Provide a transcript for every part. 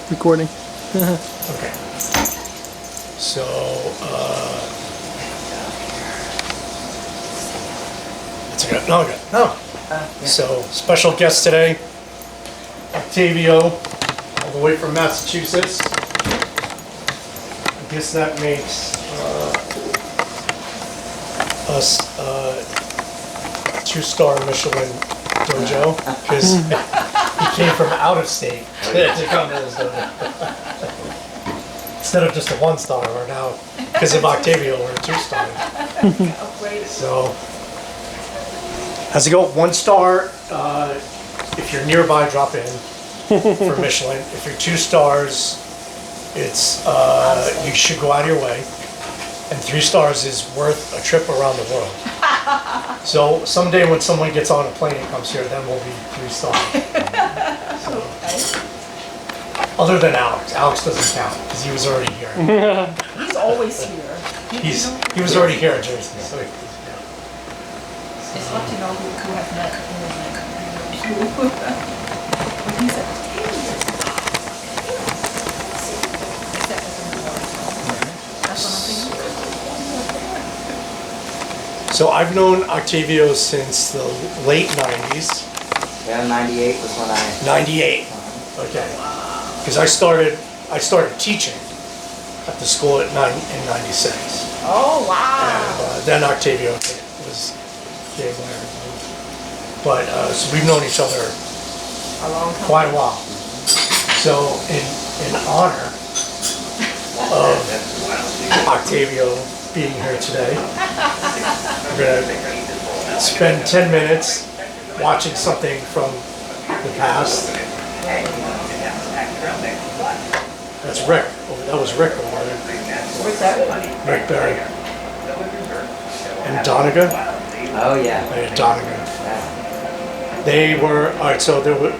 Recording. Okay. So, it's okay. No, good. No. So, special guest today, Octavio, all the way from Massachusetts. I guess that makes us two-star Michelin dojo, because he came from out of state to come to this dojo. Instead of just a one-star, we're now, because of Octavio, we're a two-star. So, as you go, one star, if you're nearby, drop in for Michelin. If you're 2 stars, it's, you should go out of your way. And 3 stars is worth a trip around the world. So someday when someone gets on a plane and comes here, then we'll be 3 stars. So, other than Alex. Alex doesn't count because he was already here. He's always here. He was already here in Jersey. So yeah. It's hard to know who have met when he's at So I've known Octavio since the late 90s. Yeah, 98 was when I... 98. Okay. Because I started teaching at the school in 96. Oh, wow. And then Octavio was came there. But so we've known each other A long time. quite a while. So in honor of Octavio being here today, we're gonna spend 10 minutes watching something from the past. That's Rick. That was Rick over there. What's that? Rick Berry. And Donegan. Oh, yeah. Donegan. Yeah. They were, alright, so there were,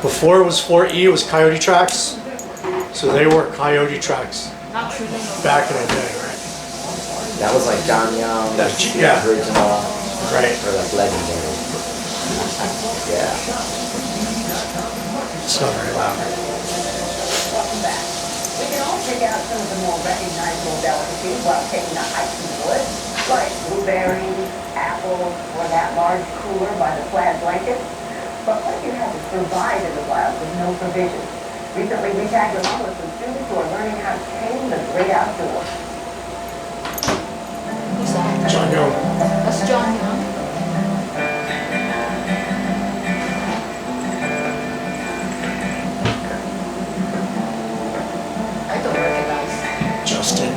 before it was 4E, it was Coyote Tracks. So they were Coyote Tracks Not truly. back in the day, right? That was like John Young, the Yeah. original, Right. or like legendary. Yeah. It's not very loud. Welcome back. We can all pick out some of the more recognizable delicacies while taking a hike in the woods, like blueberries, apples, or that large cooler by the plaid blanket. But what if you had to survive in the wild with no provisions? Recently, we tagged along with some students who are learning how to tame the great outdoors. Who's that? John Young. That's John Young. I don't recognize. Justin.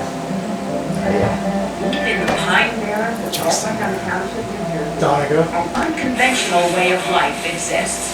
In the Pine Barren, Justin. Bethlehem Township, New Jersey, Donegan. an unconventional way of life exists.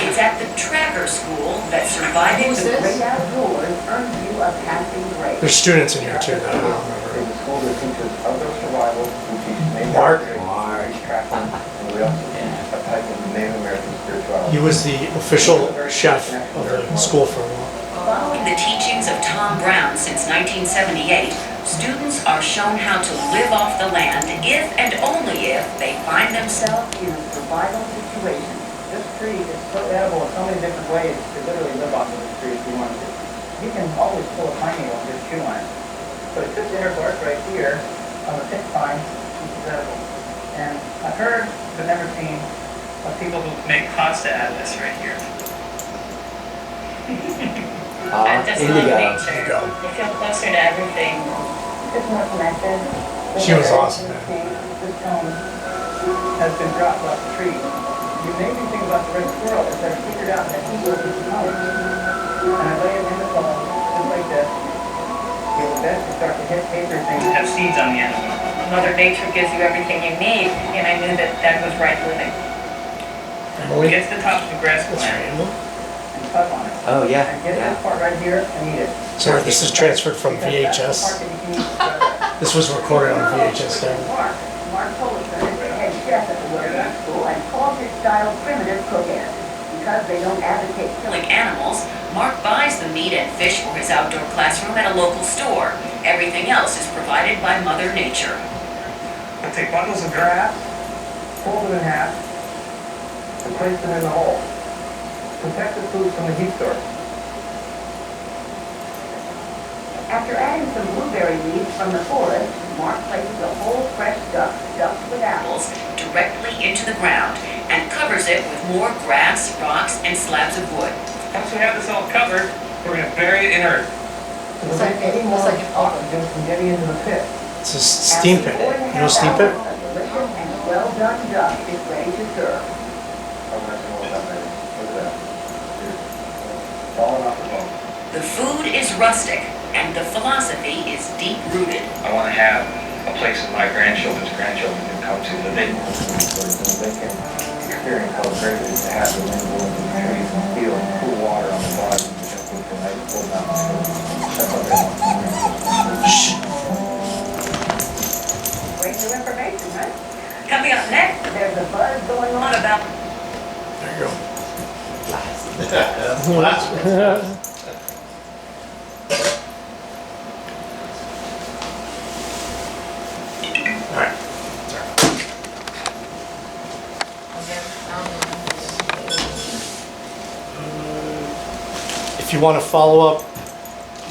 It's at the Tracker School that surviving Who's the this? great outdoors earns you a passing grade. There's students in here too that I don't remember. It's a school that teaches outdoor survival, we teach native Mark. tracking, and we also teach a type of Native American spirituality. He was the official chef of the school for a while. Following the teachings of Tom Brown since 1978, students are shown how to live off the land if and only if they find themselves In a survival situation. This tree is so edible in so many different ways, you could literally live off of this tree if you wanted to. You can always pull a pine needle and just chew on it. But it's this inner bark right here on the thick pine, which is edible. And I've heard, but never seen, of people who make pasta out of this right here. Indigo. Indigo. you feel closer to everything. It's more connected. She was awesome, man. This stone has been dropped off the tree. The amazing thing about the red squirrel is that I figured out that he goes into color. And I lay it in the soil, just like this. It will eventually start to hit papers and have seeds on the end. Mother Nature gives you everything you need, and I knew that that was right living. Emily? Get to the top of the grass That's plant Randall. and tug on it. Oh, yeah, And get yeah. this part right here and eat it. Sorry, this is transferred from Because that's the VHS. part that you can use to tug. This was recorded on VHS then. Mark Fullerton is the head chef at the Wilderness School and calls his style primitive cooking because they don't advocate killing. Killing animals, Mark buys the meat and fish for his outdoor classroom at a local store. Everything else is provided by Mother Nature. We'll take bundles of grass, fold them in half, and place them in the hole. Protect the food from the heat store. After adding some blueberry leaves from the forest, Mark places a whole fresh duck stuffed with apples. Directly into the ground and covers it with more grass, rocks, and slabs of wood. Once we have this all covered, we're gonna bury it in earth. To prevent any more It's like an oxygen from getting into the pit. It's a steam pit. You know steam pit? A delicious and well-done duck is ready to serve. Oh, that's all about that. Look at that. Falling off the bone. The food is rustic and the philosophy is deep-rooted. I want to have a place that my grandchildren's grandchildren can come to that they can experience how great it is to have the wind blowing through the trees and feel cool water on the body and just look for nice cold mountains. That's what they want. Great new information, right? Coming up next, There's a buzz going on what about There you go. That's last. All right. If you want to follow up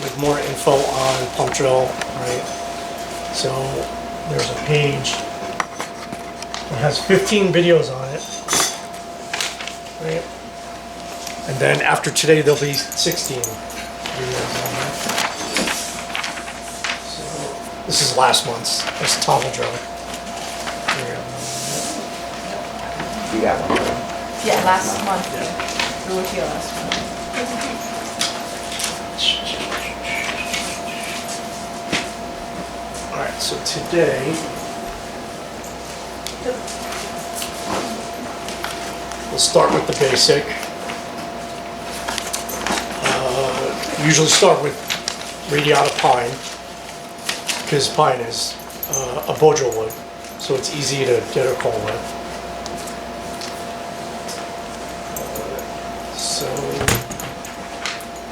with more info on pump drill, right? So there's a page that has 15 videos on it, right? And then after today, there'll be 16 videos on it. So this is last month's. That's toggle drill. You got one. Yeah, last month. We were here last month. All right, so today, we'll start with the basic. Usually start with radiata pine, because pine is a Bodril wood, so it's easy to get a coal with. So,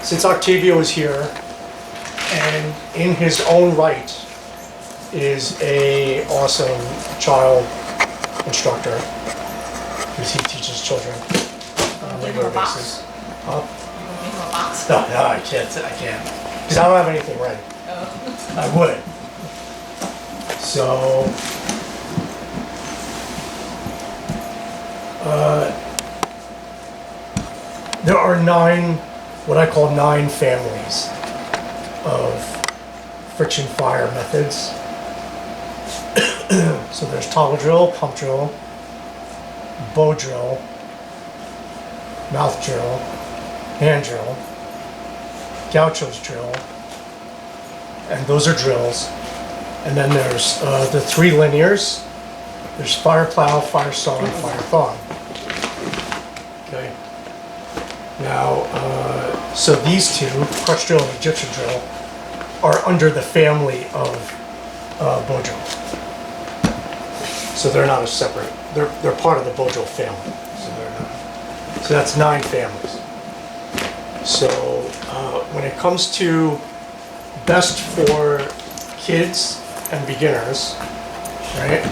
since Octavio is here, and in his own right is a awesome child instructor, because he teaches children on a regular basis. Huh? Give him a box. No, I can't, because I don't have anything ready. Oh. I would. So, there are what I call 9 families of friction fire methods. So there's toggle drill, pump drill, bow drill, mouth drill, hand drill, gaucho's drill, and those are drills. And then there's the 3 linears. There's fire plow, fire saw, and fire thong. Okay. Now, so these two, crutch drill and Egyptian drill, are under the family of bow drill. So they're not a separate. They're part of the bow drill family. So they're not. So that's 9 families. So when it comes to best for kids and beginners, right?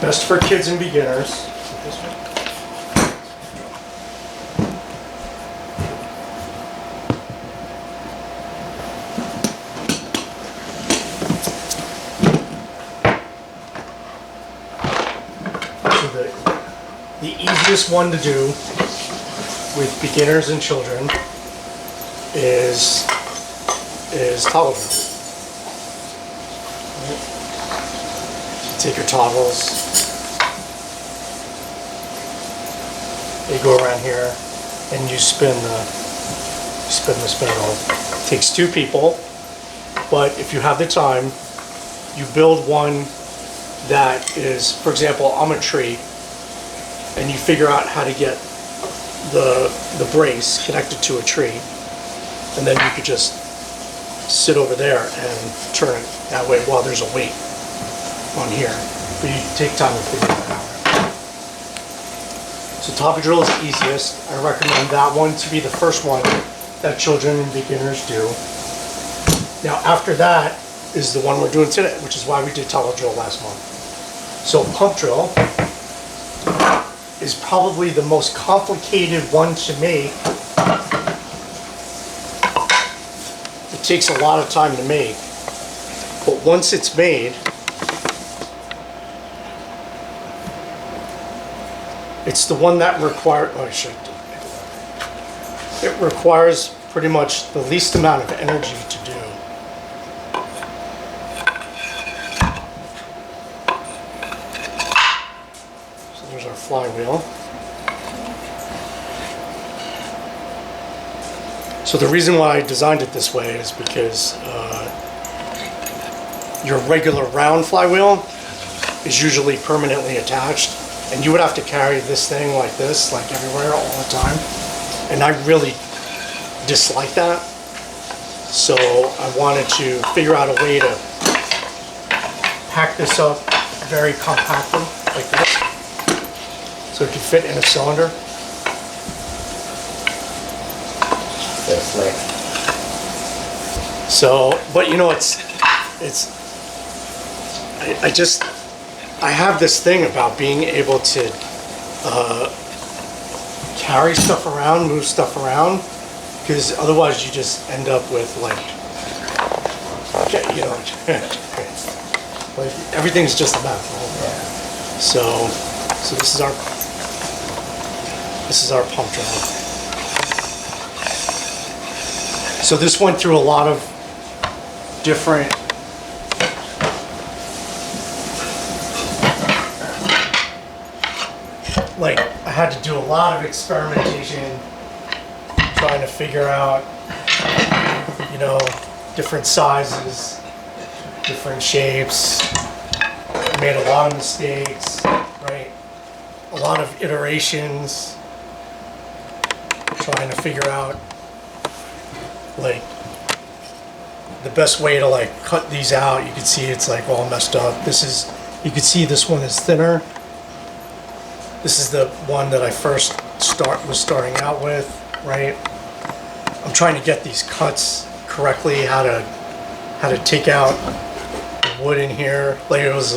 Best for kids and beginners. So the easiest one to do with beginners and children is toggle drill. Take your toggles, they go around here, and you spin the spindle. It takes 2 people, but if you have the time, you build one that is, for example, I'm a tree, and you figure out how to get the brace connected to a tree, and then you could just sit over there and turn it that way while there's a weight on here, but you take time to figure that out. So toggle drill is the easiest. I recommend that one to be the first one that children and beginners do. Now after that is the one we're doing today, which is why we did toggle drill last month. So pump drill is probably the most complicated one to make It takes a lot of time to make, but once it's made, it's the one that requires, oh, I should do it. It requires pretty much the least amount of energy to do. So there's our flywheel. So the reason why I designed it this way is because your regular round flywheel is usually permanently attached, and you would have to carry this thing like this, like everywhere, all the time. And I really dislike that. So I wanted to figure out a way to pack this up very compactly, like this, so it could fit in a cylinder. So slick. So, but you know, I have this thing about being able to carry stuff around, move stuff around, because otherwise you just end up with like, you know, like everything's just a mess. So this is our pump drive. So this went through a lot of different like I had to do a lot of experimentation trying to figure out, you know, different sizes, different shapes. I made a lot of mistakes, right? A lot of iterations trying to figure out like the best way to like cut these out. You can see it's like all messed up. You can see this one is thinner. This is the one that I first was starting out with, right? I'm trying to get these cuts correctly, how to take out the wood in here. Like it was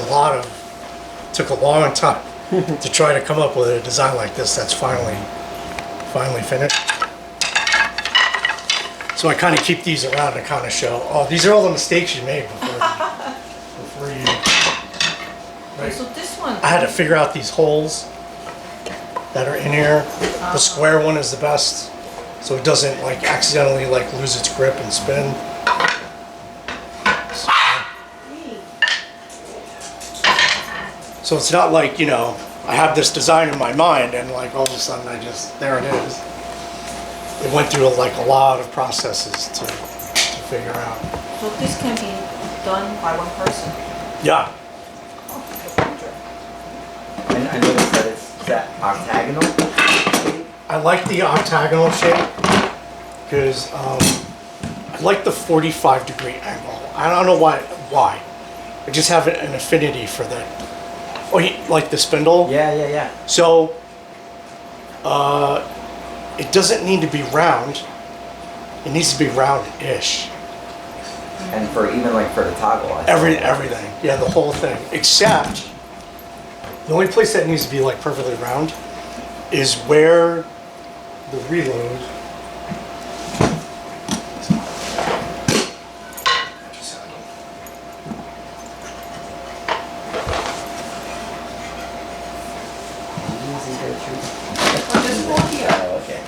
took a long time to try to come up with a design like this that's finally finished. So I kind of keep these around to kind of show, oh, these are all the mistakes you made before you, right? So this one, I had to figure out these holes that are in here. The square one is the best, so it doesn't like accidentally like lose its grip and spin. So it's not like, you know, I have this design in my mind and like all of a sudden there it is. It went through like a lot of processes to figure out. so this can be done by one person. Yeah, Oh, the printer. And I noticed that it's that octagonal. I like the octagonal shape because I like the 45-degree angle. I don't know why. I just have an affinity for that. Oh, like the spindle? Yeah. So, it doesn't need to be round. It needs to be round-ish. And for even like for the toggle. I saw Everything. Yeah, the whole thing. Except, the only place that needs to be like perfectly round is where the reload. Oh, there's one here. Oh, okay.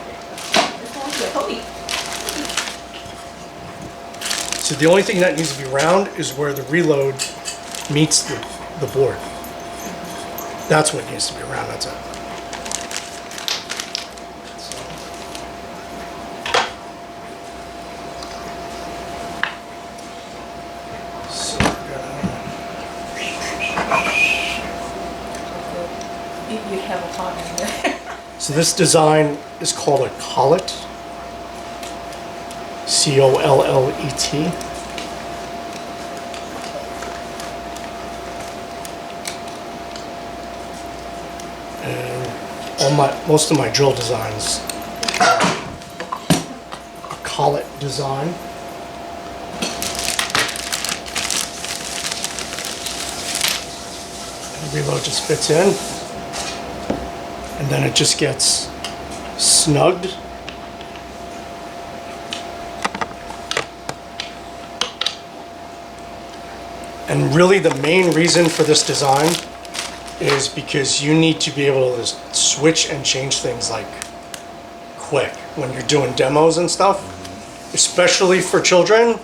There's one here. Toby. So the only thing that needs to be round is where the reload meets the board. That's what needs to be round, that's it. So we're gonna- You have a part in there. So this design is called a collet. C-O-L-L-E-T. And most of my drill designs are a collet design. And the reload just fits in. And then it just gets snugged And really the main reason for this design is because you need to be able to switch and change things like quick when you're doing demos and stuff, especially for children.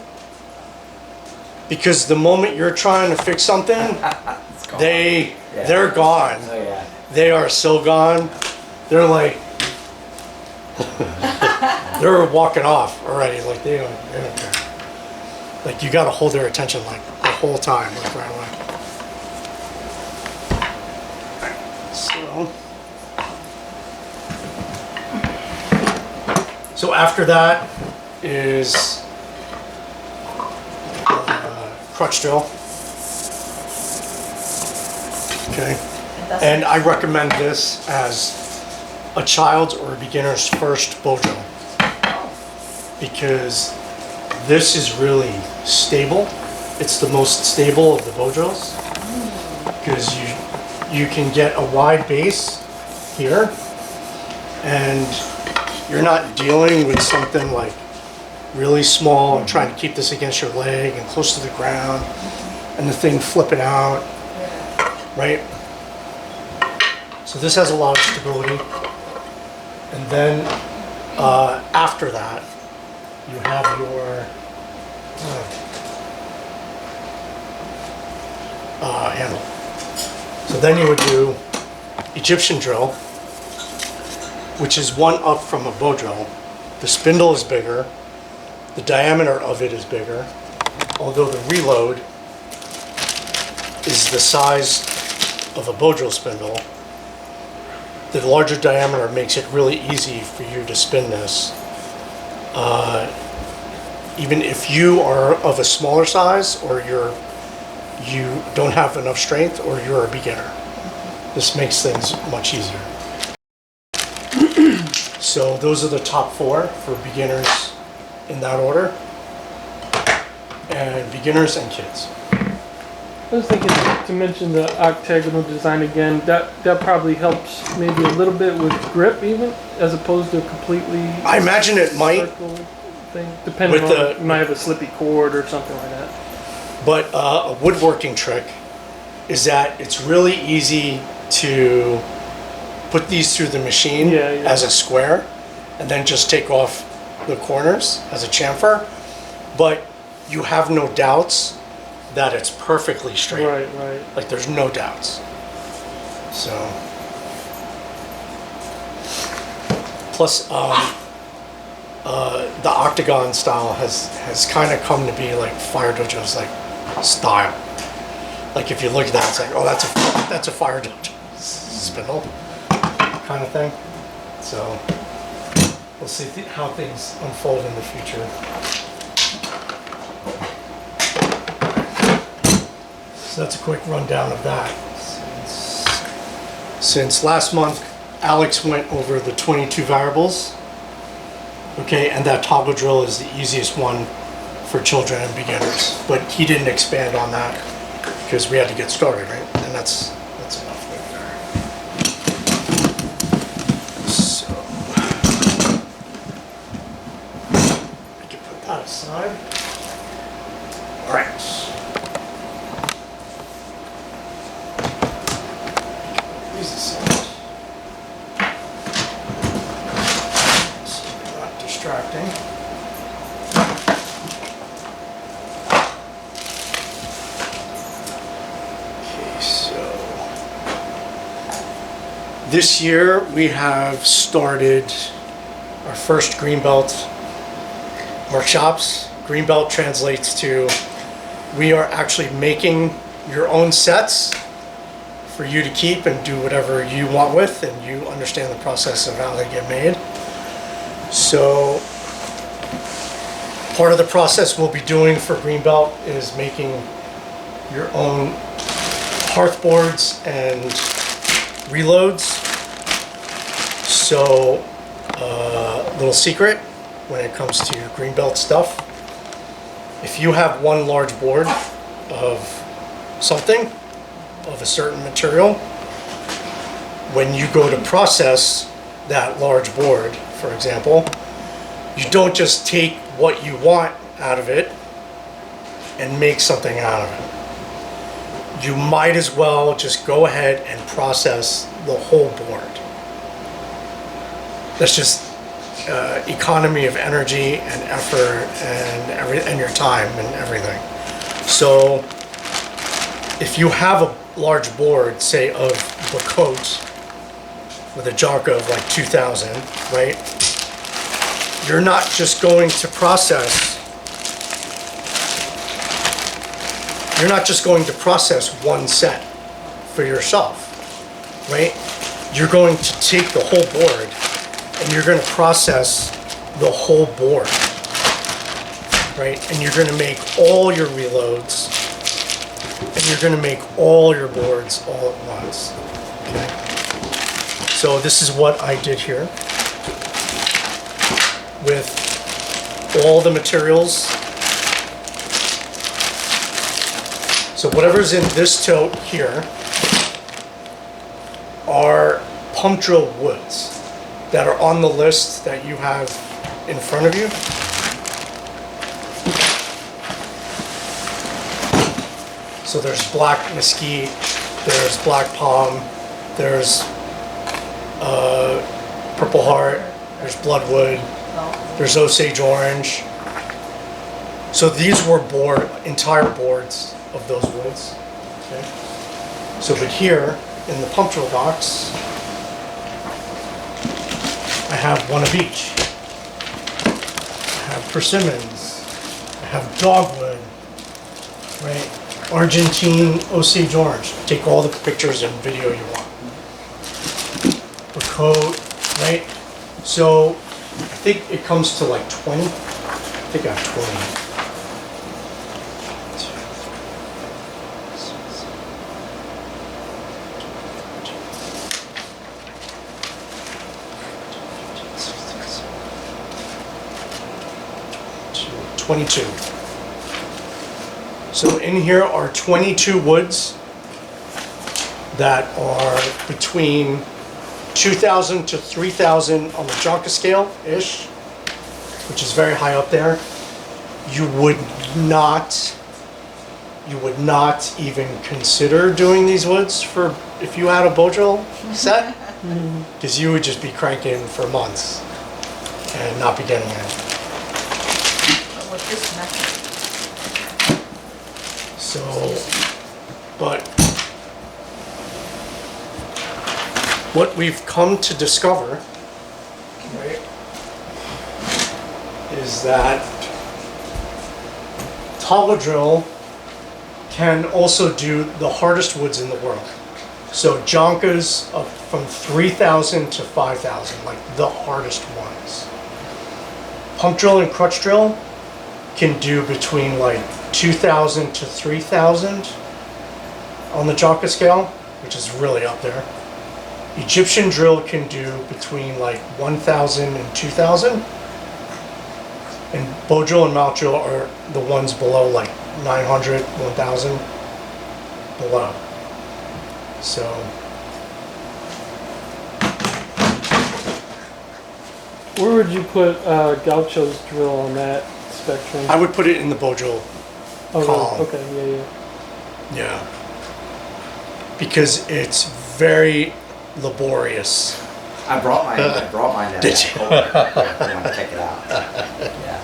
Because the moment you're trying to fix something, It's gone. they're gone. Oh yeah. They are so gone. They're like, they're walking off already. Like they don't care. Like you got to hold their attention like the whole time, like right away. So after that is crutch drill. Okay. And I recommend this as a child's or a beginner's first bow drill because this is really stable. It's the most stable of the bow drills because you can get a wide base here and you're not dealing with something like really small and trying to keep this against your leg and close to the ground and the thing flipping out, right? So this has a lot of stability. And then after that, you have your handle. So then you would do Egyptian drill, which is one up from a bow drill. The spindle is bigger, the diameter of it is bigger, although the reload is the size of a bow drill spindle. The larger diameter makes it really easy for you to spin this. Even if you are of a smaller size or you don't have enough strength or you're a beginner, this makes things much easier. So those are the top 4 for beginners in that order, and beginners and kids. I was thinking to mention the octagonal design again. That probably helps maybe a little bit with grip even, as opposed to a completely I imagine it might, circle thing. Depending With on the- you might have a slippy cord or something like that. but a woodworking trick is that it's really easy to put these through the machine Yeah, yeah. as a square and then just take off the corners as a chamfer, but you have no doubts that it's perfectly straight. Right. Like there's no doubts. So, plus the octagon style has kind of come to be like Fire Dojo's like style. Like if you look at that, it's like, oh, that's a Fire Dojo spindle kind of thing. So we'll see how things unfold in the future. So that's a quick rundown of that. Since last month, Alex went over the 22 variables. Okay, and that toggle drill is the easiest one for children and beginners. But he didn't expand on that because we had to get started, right? And that's enough right there. So I can put that aside. All right. These aside. So they're not distracting. Okay, so this year we have started our first Greenbelt workshops. Greenbelt translates to we are actually making your own sets for you to keep and do whatever you want with, and you understand the process of how they get made. So part of the process we'll be doing for Greenbelt is making your own hearth boards and reloads. So little secret when it comes to Greenbelt stuff, if you have one large board of something, of a certain material, when you go to process that large board, for example, you don't just take what you want out of it and make something out of it. you might as well just go ahead and process the whole board. That's just economy of energy and effort and your time and everything. So if you have a large board, say of Bacote with a Jonka of like 2000, right? You're not just going to process one set for yourself, right? You're going to take the whole board and you're going to process the whole board, right? And you're going to make all your reloads and you're going to make all your boards all at once, okay? So this is what I did here with all the materials. So whatever's in this tote here are pump drill woods that are on the list that you have in front of you. So there's black mesquite, there's black palm, there's purple heart, there's bloodwood, there's Osage orange. So these were entire boards of those woods. Okay. So, but here in the pump drill box, I have one of each. I have persimmons. I have dogwood. Right. Argentine Osage orange. Take all the pictures and video you want. Bacote, right? So I think it comes to like 20. I think I have 20. 22. So in here are 22 woods that are between 2,000 to 3,000 on the Jonka scale-ish, which is very high up there. You would not even consider doing these woods for if you had a bow drill set, because you would just be cranking for months and not be getting it. But with this method, So, but what we've come to discover, right, is that hollow drill can also do the hardest woods in the world. So Jonkas from 3,000 to 5,000, like the hardest ones. Pump drill and crutch drill can do between like 2,000 to 3,000 on the Jonka scale, which is really up there. Egyptian drill can do between like 1,000 and 2,000. And bow drill and mount drill are the ones below like 900, 1,000 below. So Where would you put Gaucho's drill on that spectrum? I would put it in the bow drill Oh, column. really? Okay, yeah. Yeah. Because it's very laborious. I brought mine down. Did there. you? If you want to check it out. Yeah.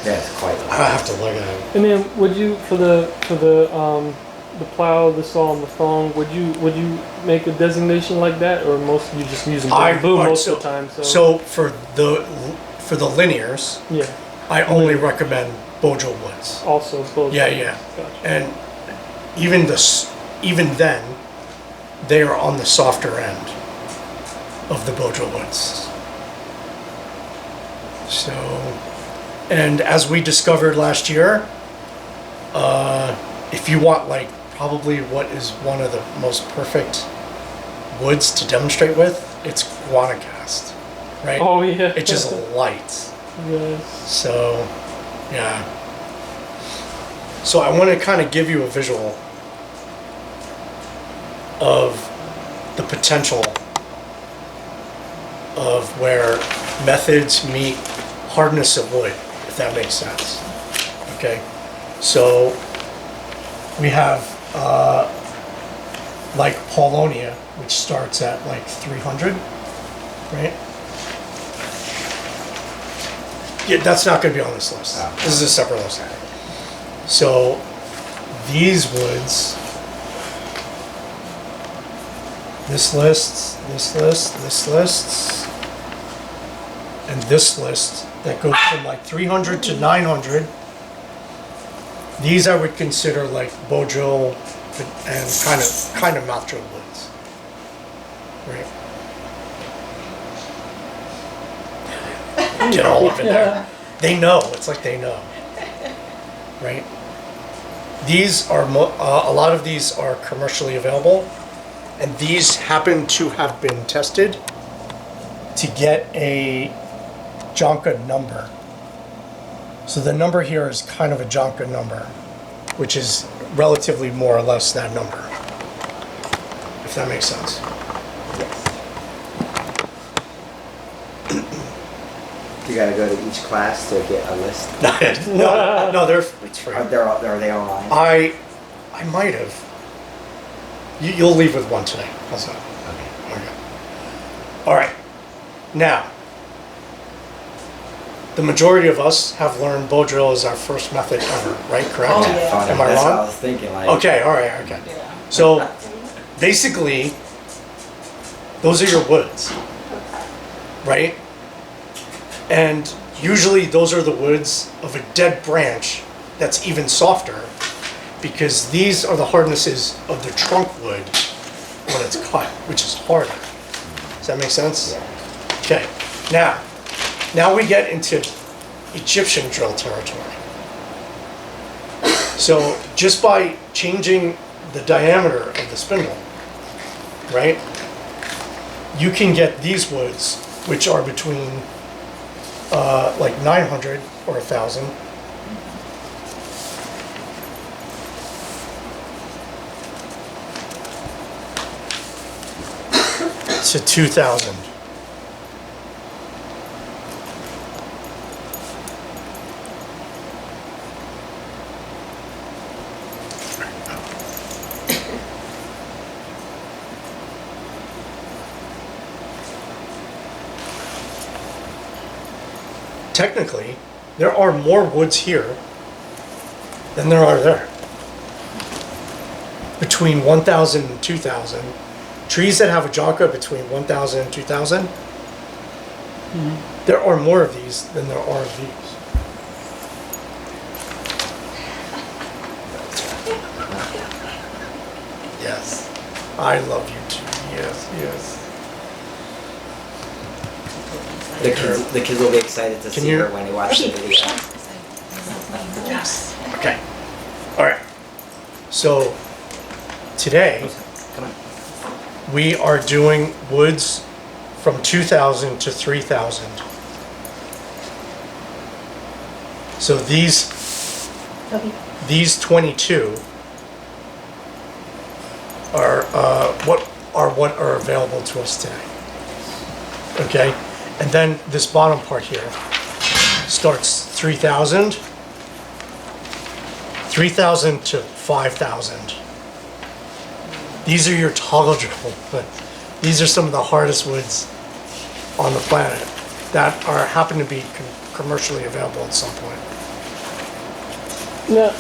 Yeah, it's quite I have to look at it. And then would you for the plow, the saw, and the thong, would you make a designation like that, or most you just using boom most of the time? So for the linears, yeah, I only recommend bow drill woods. also both. Yeah, yeah. Gotcha. And even then, they are on the softer end of the bow drill woods. So, and as we discovered last year, if you want like probably what is one of the most perfect woods to demonstrate with, it's Guanacast, right? Oh yeah. It's just light. Yes. So, yeah. So I want to kind of give you a visual of the potential of where methods meet hardness of wood, if that makes sense. Okay. So we have like Paulonia, which starts at like 300, right? Yeah, that's not gonna be on this list. Oh. This is a separate list. So these woods, this list, and this list that goes from like 300 to 900. These I would consider like Beaujolais and kind of Mount Joe woods, right? Get all up in there. They know. It's like they know, right? These are a lot of these are commercially available, and these happen to have been tested to get a Jonka number. So the number here is kind of a Jonka number, which is relatively more or less that number, if that makes sense. You gotta go to each class to get a list. No, it's free. Are they online? I might have. You'll leave with one today. How's that? Okay. Okay. All right. Now, the majority of us have learned Beaujolais as our first method ever, right? Correct? Oh, yeah. Funny. Am I That's wrong? what I was thinking. Like, Okay, all right, okay. Yeah. So, basically, those are your woods, right? And usually those are the woods of a dead branch that's even softer, because these are the hardnesses of the trunk wood when it's cut, which is harder. Does that make sense? Yeah. Okay, now we get into Egyptian drill territory. So just by changing the diameter of the spindle, right, you can get these woods, which are between like 900 or 1,000. To 2,000. Technically, there are more woods here than there are there. Between 1,000 and 2,000. Trees that have a Jonka between 1,000 and 2,000, there are more of these than there are of these. Yes. I love you too. Yes, yes. The kids will be excited to Can see you- her when they watch the video. Okay. All right. So today Come on. we are doing woods from 2,000 to 3,000. So these 22 are what are available to us today. Okay, and then this bottom part here starts 3,000, 3,000 to 5,000. These are your toggle drill, but these are some of the hardest woods on the planet that happen to be commercially available at some point.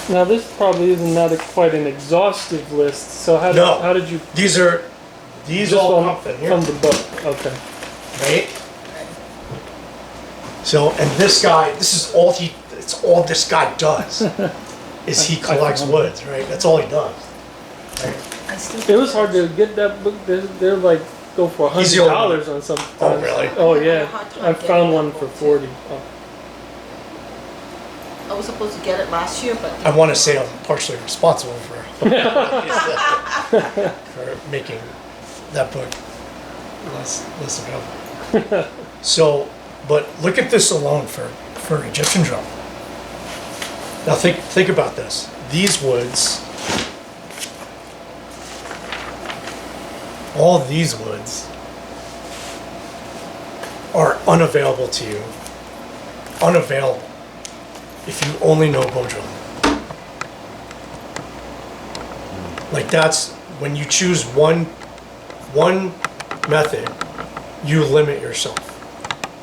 Now this probably isn't quite an exhaustive list. So how No. how did you These just all from, come from here, from the book? Okay. right? So, and this guy, it's all this guy does, is he collects woods, right? That's all he does. Right? I still It was hard to get that book. They're like go for He's the only $100 on some. Oh, really? Oh yeah. Hard time I getting found that one for book. 40. Oh. I was supposed to get it last year, but I want to say I'm partially responsible for making that book less available. So, but look at this alone for Egyptian drum. Now think about this. These woods, all of these woods are unavailable to you. Unavailable if you only know Beaujolais. Like that's, when you choose one method, you limit yourself.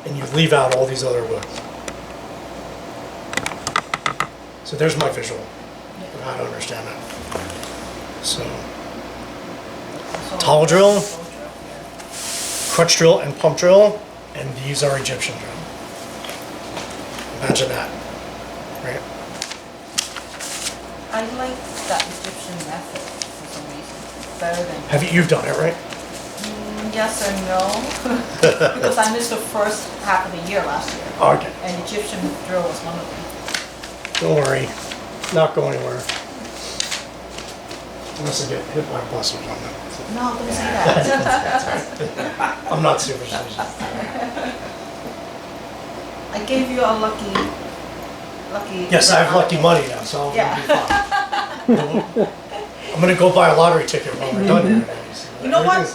And you leave out all these other ways. So there's my visual. I don't understand that. So, towel drill, crutch drill, and pump drill, and these are Egyptian drill. Imagine that, right? I like that Egyptian method for some reason, better than. You've done it, right? Yes and no, because I missed the first half of the year last year, Okay, and Egyptian drill was one of them. don't worry, not going anywhere. Unless I get hit by a bus or something. No, don't say that. I'm not superstitious. I gave you a lucky. Yes, I have lucky money now, so I'm gonna be fine. I'm gonna go buy a lottery ticket while we're done here. You know what?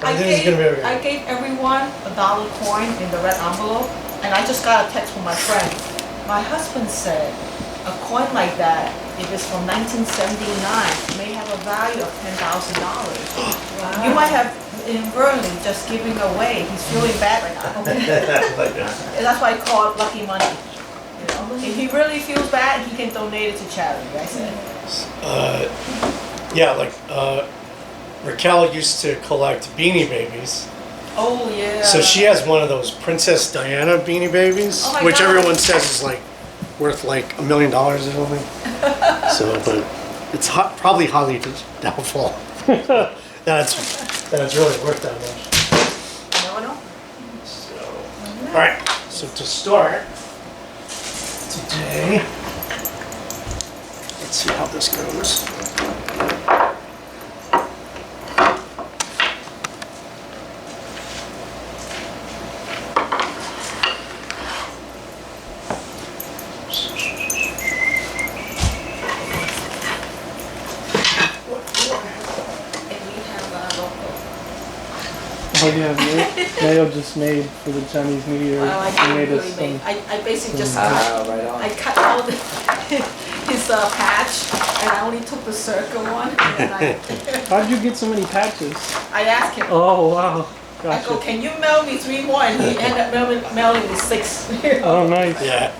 Everything's gonna be okay. I gave everyone a $1 coin in the red envelope, and I just got a text from my friend. My husband said, a coin like that, if it's from 1979, may have a value of $10,000. You might have inadvertently just giving away. He's feeling bad right now. And that's why I call it lucky money. You know, if he really feels bad, he can donate it to charity. I said. Yeah, like Raquel used to collect Beanie Babies. Oh yeah. So she has one of those Princess Diana Beanie Babies, Oh my which God. everyone says is like worth like $1 million or something. So, but it's probably highly doubtful that it's really worth that much. You never know. So, all right. So to start today, let's see how this goes. And we have local. Oh yeah, Mayo just made for the Chinese New Year. Well, I He didn't made really us make. some. I basically just Right on. I cut out his patch, and I only took the circle one. And How'd you get so many patches? I asked him. Oh wow, I go, gotcha. can you mail me 3 more? And he ended up mailing me 6. Oh nice. Yeah.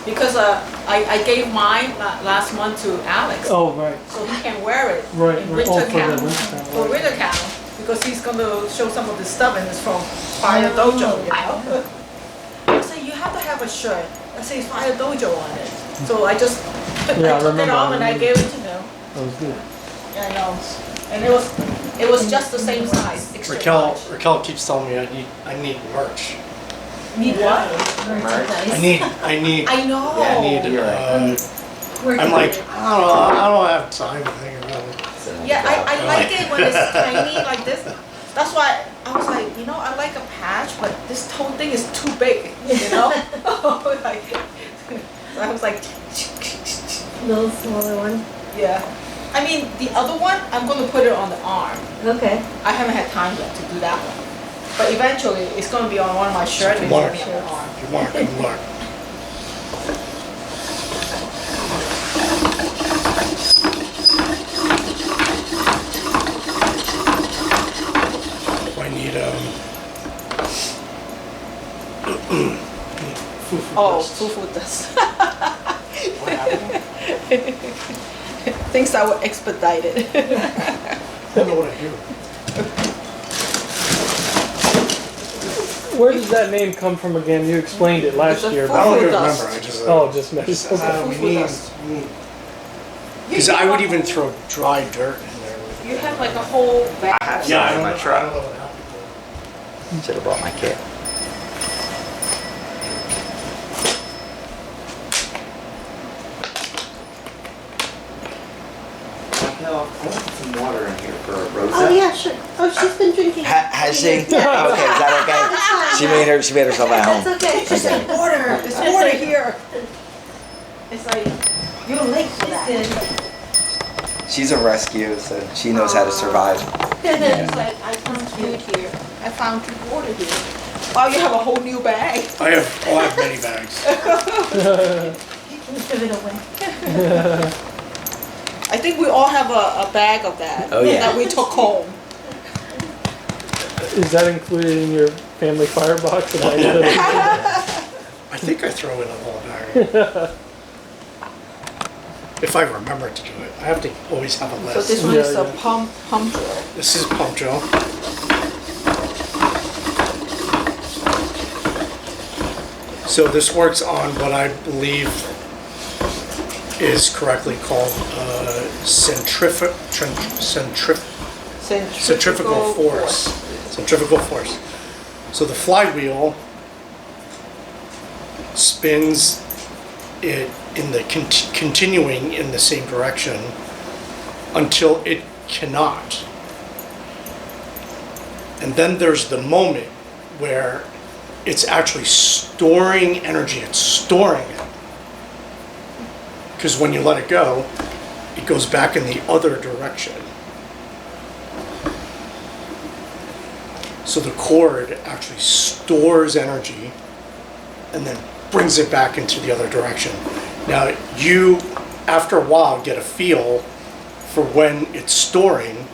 Because I gave mine last month to Alex, Oh right, so he can wear it right. in right. winter Oh, for the camp. winter camp. For right. winter camp, because he's going to show some of the stuff, and it's from Fire Dojo, you know? I said, you have to have a shirt that says Fire Dojo on it. So I just Yeah, I I took it remember, off I and I remember. gave it to him. That was good. Yeah, I know. And it was just the same size, extra large. Raquel keeps telling me I need merch. Need what? I need I know. I need I'm like, I don't have time to think about it. Yeah, I like it when it's tiny like this. That's why I was like, you know, I like a patch, but this whole thing is too big, you know? Like, so I was like, Little smaller one. yeah. I mean, the other one, I'm gonna put it on the arm. Okay. I haven't had time yet to do that one. But eventually, it's gonna be on one of my shirts and it's gonna be on the arm. Good luck, good luck. I need Oh, fufu dust. Things that were expedited. I don't know what I do. Where does that name come from again? You explained it last It's a year. fufu I don't even dust. remember. I just Oh, just missed. Okay. Fufu dust. Because I would even throw dry dirt in there. You have like a whole bag. I have Yeah, I some in don't my know. I truck. don't know what happened. Should have brought my kit. Raquel, I want some water in here for Rosa. Oh yeah, sure. Oh, she's been drinking. Has she? Okay, is Yeah. that okay? She made herself at home. That's okay. She said, water, there's water here. It's like, you're late for that. She's a rescue, so she knows how to survive. It's like, I found food here. I found water here. Wow, you have a whole new bag. I have many bags. Give it away. I think we all have a bag of that. Oh, yeah. That we took home. Is that included in your family firebox? Am I I think I throw in a little bag. If I remember to do it. I have to always have a So list. this one Yeah, is a yeah. pump drill. This is pump drill. So this works on what I believe is correctly called centrifugal force. Centrifugal force. So the flywheel spins it in the continuing in the same direction until it cannot. And then there's the moment where it's actually storing energy. It's storing it. Because when you let it go, it goes back in the other direction. So the cord actually stores energy and then brings it back into the other direction. Now you, after a while, get a feel for when it's storing,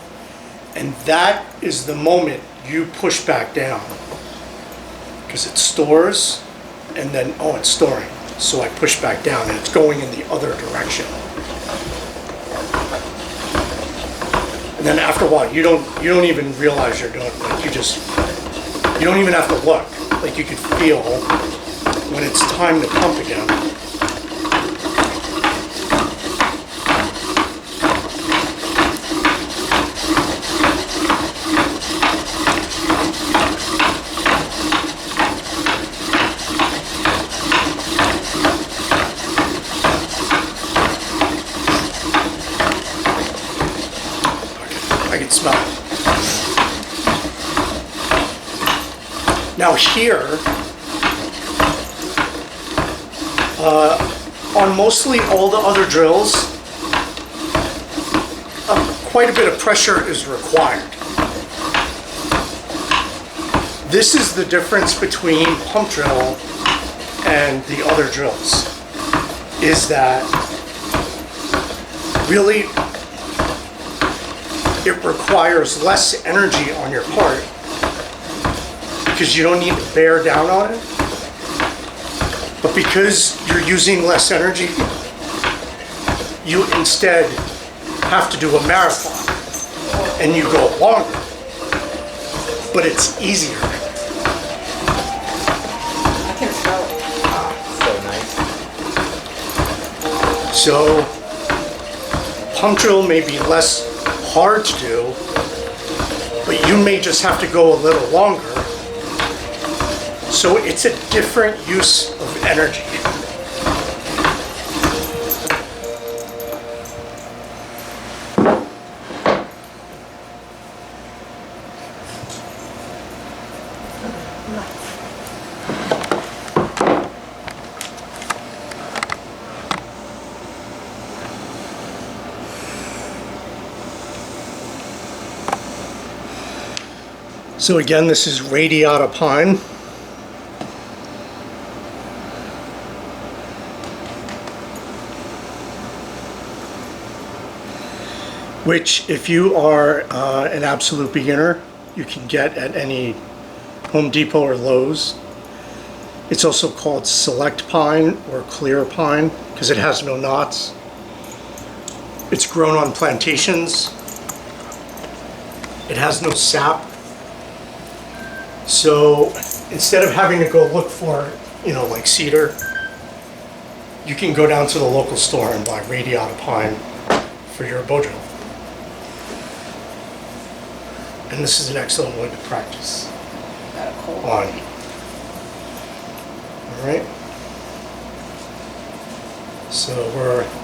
and that is the moment you push back down. Because it stores, and then, oh, it's storing. So I push back down, and it's going in the other direction. And then after a while, you don't even realize you're doing it. Like you don't even have to look. Like you could feel when it's time to pump again. I can smell it. Now here, on mostly all the other drills, quite a bit of pressure is required. This is the difference between pump drill and the other drills, is that really it requires less energy on your part because you don't need to bear down on it. But because you're using less energy, you instead have to do a marathon and you go longer, but it's easier. I can smell it. So nice. So pump drill may be less hard to do, but you may just have to go a little longer. So it's a different use of energy. So again, this is radiata pine. Which, if you are an absolute beginner, you can get at any Home Depot or Lowe's. It's also called select pine or clear pine because it has no knots. It's grown on plantations. It has no sap. So instead of having to go look for, like cedar, you can go down to the local store and buy radiata pine for your bow drill. And this is an excellent wood to practice on. All right. So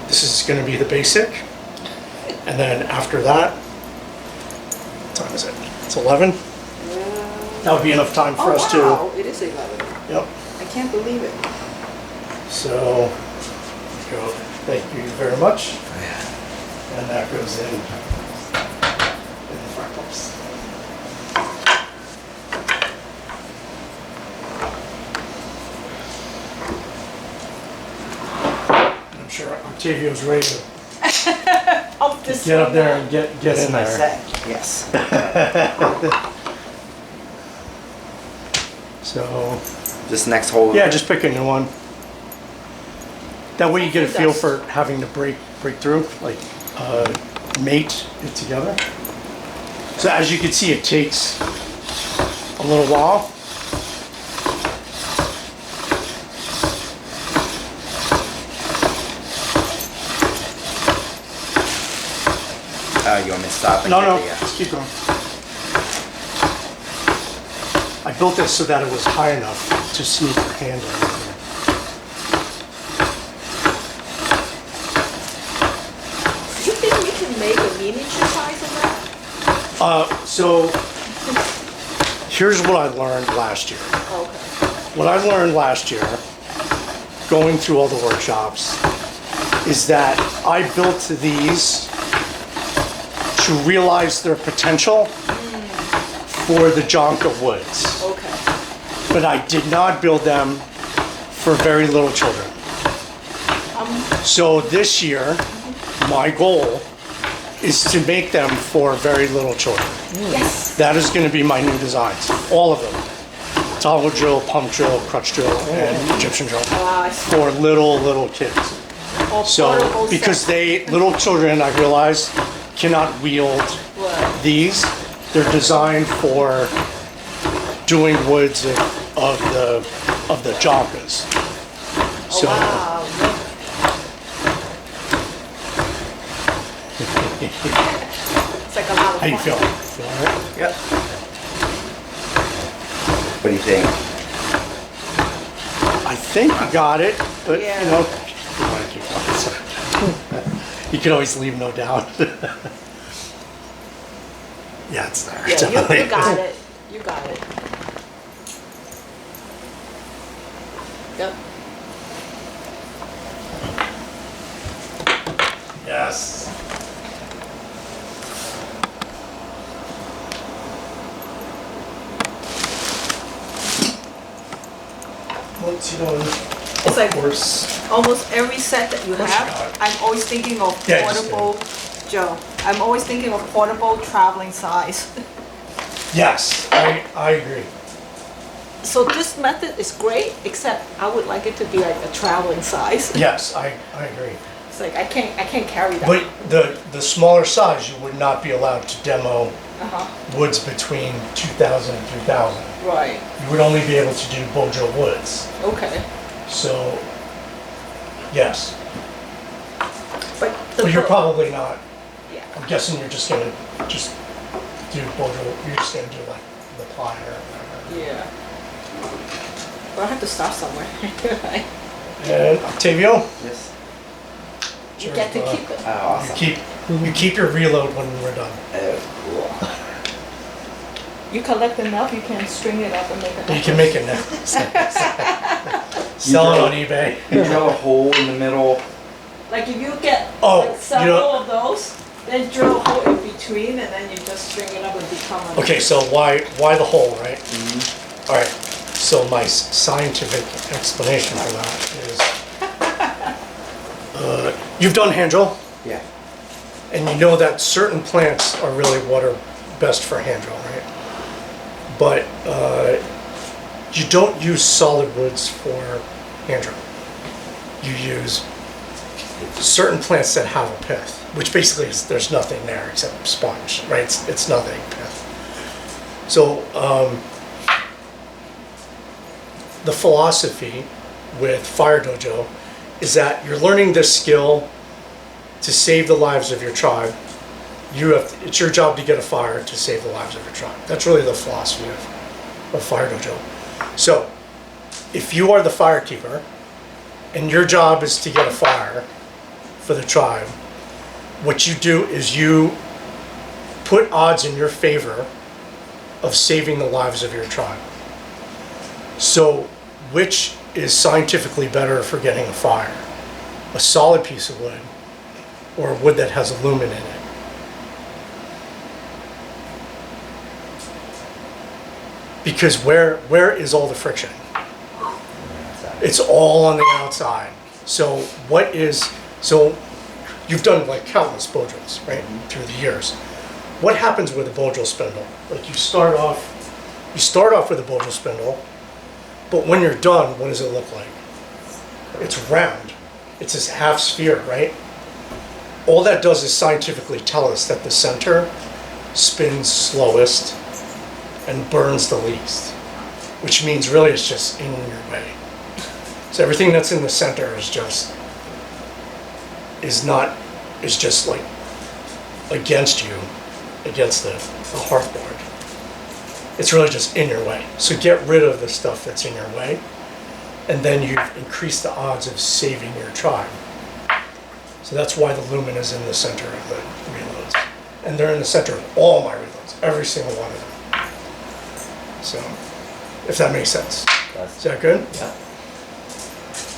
this is going to be the basic. And then after that, what time is it? It's 11. That would be enough time for us to. Oh, wow, it is 11. Yep. I can't believe it. So, go. Thank you very much. And that goes in the fireplace. sure Octavio's ready to Up this get up one there now. and get This is in my there. set, yes. So, This next hole. yeah, just pick a new one. That way you get a Hopefully feel that's- for having to break through, like, mate it together. So as you can see, it takes a little while. You want me to stop and No, get no, the, just keep going. I built this so that it was high enough to sneak your hand in. You think we can make a miniature size of that? So here's what I learned last year. Okay. What I learned last year, going through all the workshops, is that I built these to realize their potential for the Jonka Woods. Okay. But I did not build them for very little children. So this year, my goal is to make them for very little children. Yes. That is going to be my new designs, all of them. Toggle drill, pump drill, crutch drill, and Egyptian drill I see. for little kids. Or So, portable because set. little children, I realize, cannot wield Right. these. They're designed for doing woods of the Jonkas. So, Wow. It's like a lot of how you fun. feel? Feel all right? Yep. What do you think? I think you got it, but Yeah. you know, you wanna keep going. You can always leave no doubt. Yeah, it's there. Yeah, you got it. You got it. Yep. Yes. Once you know, It's like of course, almost every set that you course you have, got it. I'm always thinking of Yeah, you just portable, Joe, I'm always thinking of portable traveling size. yes, I agree. So this method is great, except I would like it to be like a traveling size. Yes, I agree. It's like I can't carry that. But the smaller size, you would not be allowed to demo Uh-huh, woods between 2,000 and 3,000. right, You would only be able to do Bojo woods. okay. So, yes. But But you're probably not. Yeah, I'm guessing you're just gonna do Bojo. You're just gonna do like the plier or whatever. yeah. But I have to start somewhere, right? And Octavio, Yes. You get to keep it. Oh, awesome. you keep your reload when we're done. Oh, cool. You collect enough, you can string it up and make a You can make it now. Sell it on eBay. You drill a hole in the middle. Like if you get Oh, like you several know- of those, then drill a hole in between and then you just string it up and become a... Okay, so why the hole, right? All right. So my scientific explanation for that is, you've done hand drill, Yeah. and you know that certain plants are really what are best for hand drill, right? But you don't use solid woods for hand drill. You use certain plants that have a pith, which basically is there's nothing there except sponge, right? It's nothing pith. So the philosophy with Fire Dojo is that you're learning this skill to save the lives of your tribe. It's your job to get a fire to save the lives of your tribe. That's really the philosophy of Fire Dojo. So if you are the firekeeper and your job is to get a fire for the tribe, what you do is you put odds in your favor of saving the lives of your tribe. So which is scientifically better for getting a fire? A solid piece of wood or wood that has aluminum in it? Because where is all the friction? It's all on the outside. So what is So you've done like countless bow drills, right, through the years. What happens with a bow drill spindle? Like you start off with a bow drill spindle, but when you're done, what does it look like? It's round. It's this half sphere, right? All that does is scientifically tell us that the center spins slowest and burns the least, which means really it's just in your way. So everything that's in the center is just like against you, against the hearthboard. It's really just in your way. So get rid of the stuff that's in your way, and then you've increased the odds of saving your tribe. So that's why the lumen is in the center of the reloads. And they're in the center of all my reloads, every single one of them. So, if that makes sense. Is that good? Yeah.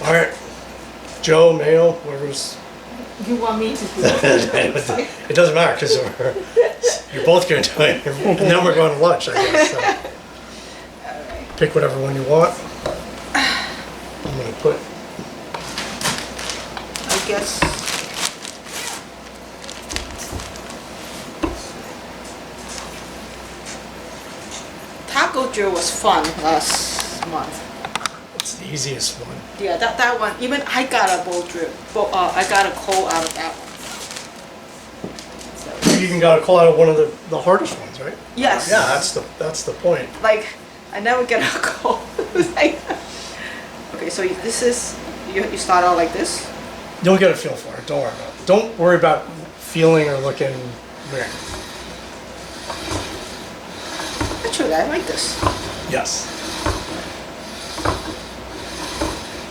All right. Joe, Mayo, whoever's... You want me to do it? It doesn't matter, because you're both going to do it. And then we're going to lunch, I guess. So. Pick whatever one you want. I'm going to put... I guess. Taco drill was fun last month. It's the easiest one. Yeah, that one. Even I got a bow drill. I got a coal out of that one. So, You even got a call out of one of the hardest ones, right? yes. Yeah, that's the point. Like I never get a coal. Like, okay, so this is you start out like this. You'll get a feel for it. Don't worry about it. Don't worry about feeling or looking weird. Actually, I like this. Yes.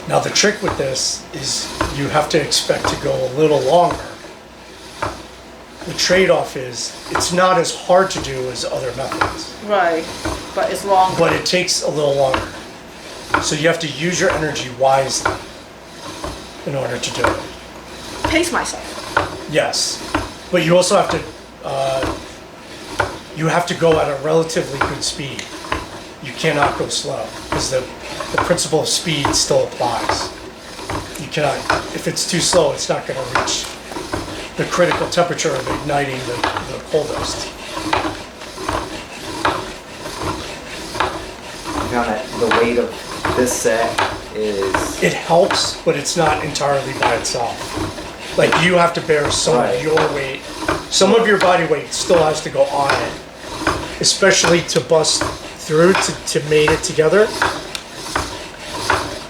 Now the trick with this is you have to expect to go a little longer. The trade-off is it's not as hard to do as other methods, Right, but it's long. but it takes a little longer. So you have to use your energy wisely in order to do it. Pace myself. Yes, but you also have to go at a relatively good speed. You cannot go slow because the principle of speed still applies. You cannot, if it's too slow, it's not going to reach the critical temperature of igniting the coal dust. I found that the weight of this set is... It helps, but it's not entirely by itself. Like you have to bear some Right. of your weight. Some of your body weight still has to go on it, especially to bust through to mate it together.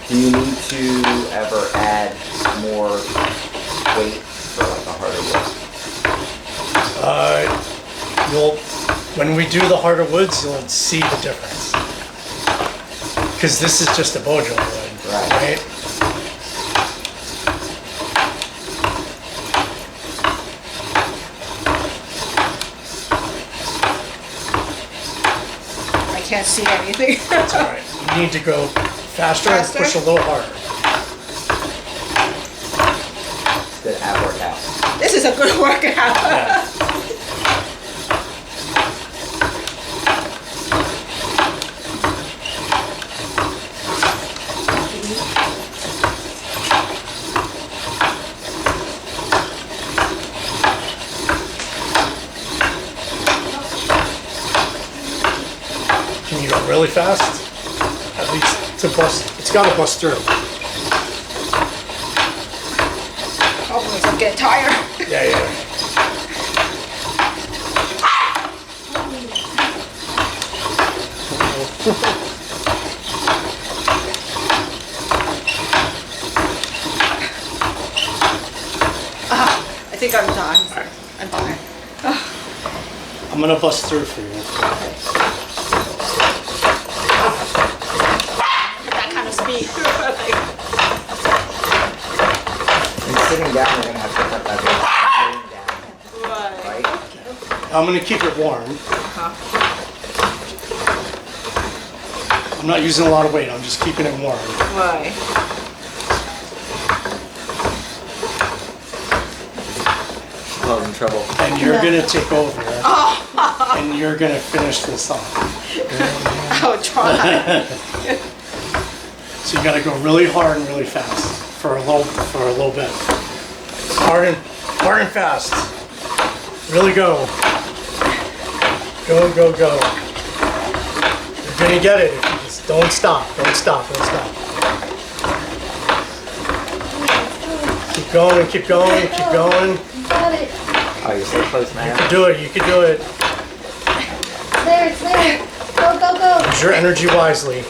Do you need to ever add more weight for like a harder wood? When we do the harder woods, you'll see the difference. Because this is just a bow drill wood, right? I can't see anything. That's all right. You need to go faster and push a little harder. It's good ab workout. This is a good workout. Yeah. Can you go really fast? At least to bust. It's got to bust through. Hopefully, I'm getting tired. Yeah. I think I'm done. I'm done. I'm gonna bust through for you. That kind of speed. And sitting down, you're gonna have to cut that weight. Sitting down, Right. right? I'm gonna keep it warm. I'm not using a lot of weight. I'm just keeping it warm. Right. Causing trouble. And you're gonna take over. And you're gonna finish this off. I'll try. So you gotta go really hard and really fast for a little bit. hard and fast. Really go. Go, go, go. You're gonna get it if you just don't stop, don't stop, don't stop. Keep going, keep going, keep going. Got it. Oh, you're so close, You man. can do it, you can do it. There, it's there. Go, go, go. Use your energy wisely.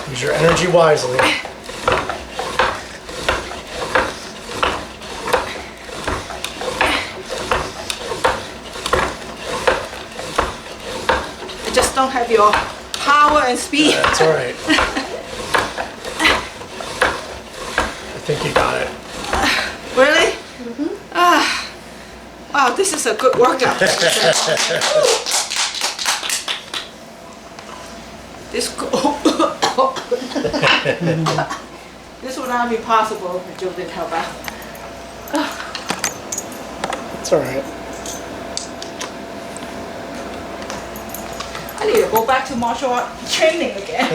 Use your energy wisely. I just don't have your power and speed. That's all right. I think you got it. Really? Ah, wow, this is a good workout. This would not be possible if Joe didn't help out. It's all right. I need to go back to martial art training again.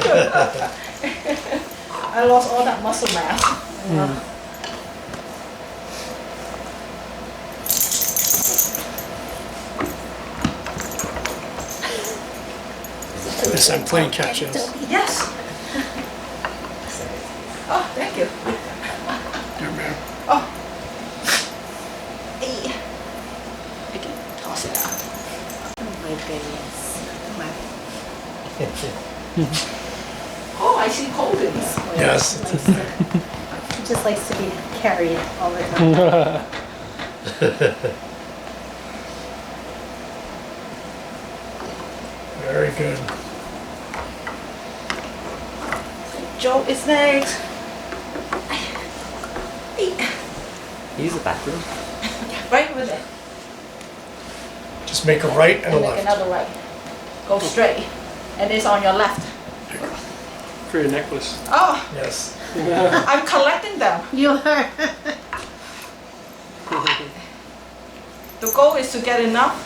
I lost all that muscle mass. Yes, I'm playing catch, yes. Yes. Oh, thank you. Here, man. Oh. Hey. I can toss it out. Oh my goodness. Oh, I see Colton's. Yes. He just likes to be carried all the time. Very good. Joe is next. Use the bathroom. Right with it. Just make a right and a And make left. another right. Go straight. And it's on your left. For your necklace. Oh, Yes. I'm collecting them. You are. The goal is to get enough,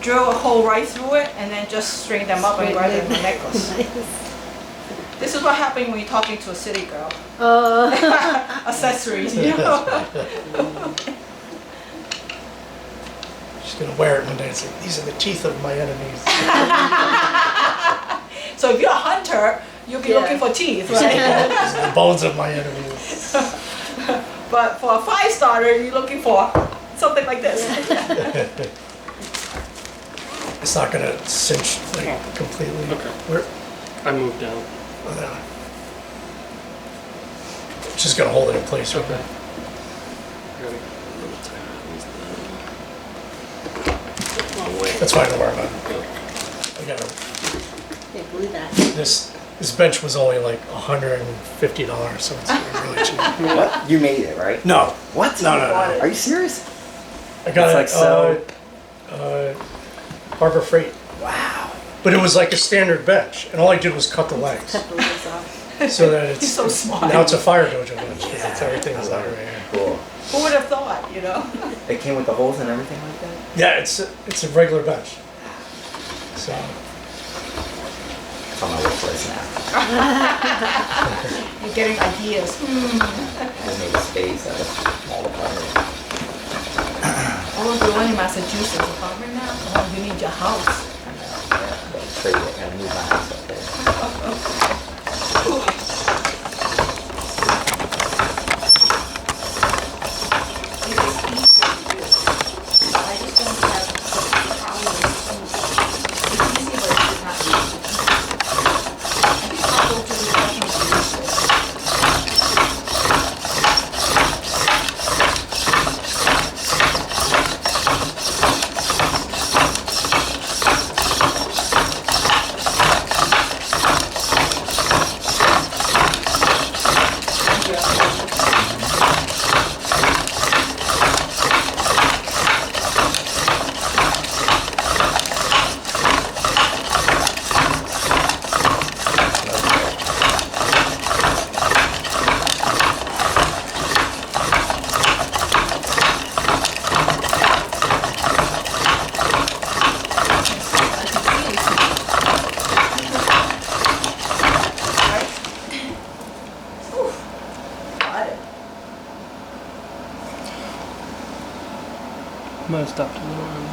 drill a hole right through it, and then just string them up and write it in the necklace. This is what happens when you're talking to a city girl. Accessories, you know? She's gonna wear it one day and say, "These are the teeth of my enemies." So if you're a hunter, you'll be Yeah. looking for teeth, These are right? the bones of my enemies. But for a 5-starter, you're looking for something like this. It's not gonna cinch like completely. Okay. Where? I moved down. Oh, no. Just gonna hold it in place. Okay. Okay. Gotta get a little tighter. Long way. That's fine. Don't worry about it. I got They blew that. this. This bench was only like $150, so it's really cheap. What? You made it, right? No, What? no, no, no. Are you serious? I got It's it. like Harbor Freight. Wow. But it was like a standard bench, and all I did was cut the legs Cut the legs off. so that it's He's so smart. now it's a fire dojo bench because it's everything's I love like it. right here. Cool. Who would have thought, you know? It came with the holes and everything like that? Yeah, it's a regular bench. So It's on my wish list now. You're getting ideas. I just need a space at a small apartment. Oh, you're in Massachusetts apartment now? Oh, you need your house. I know, yeah, but trade it and move my house up there. I just don't have the power. It's easy, but it's not easy. I think I'll go to the professional solution. might have stopped a little early.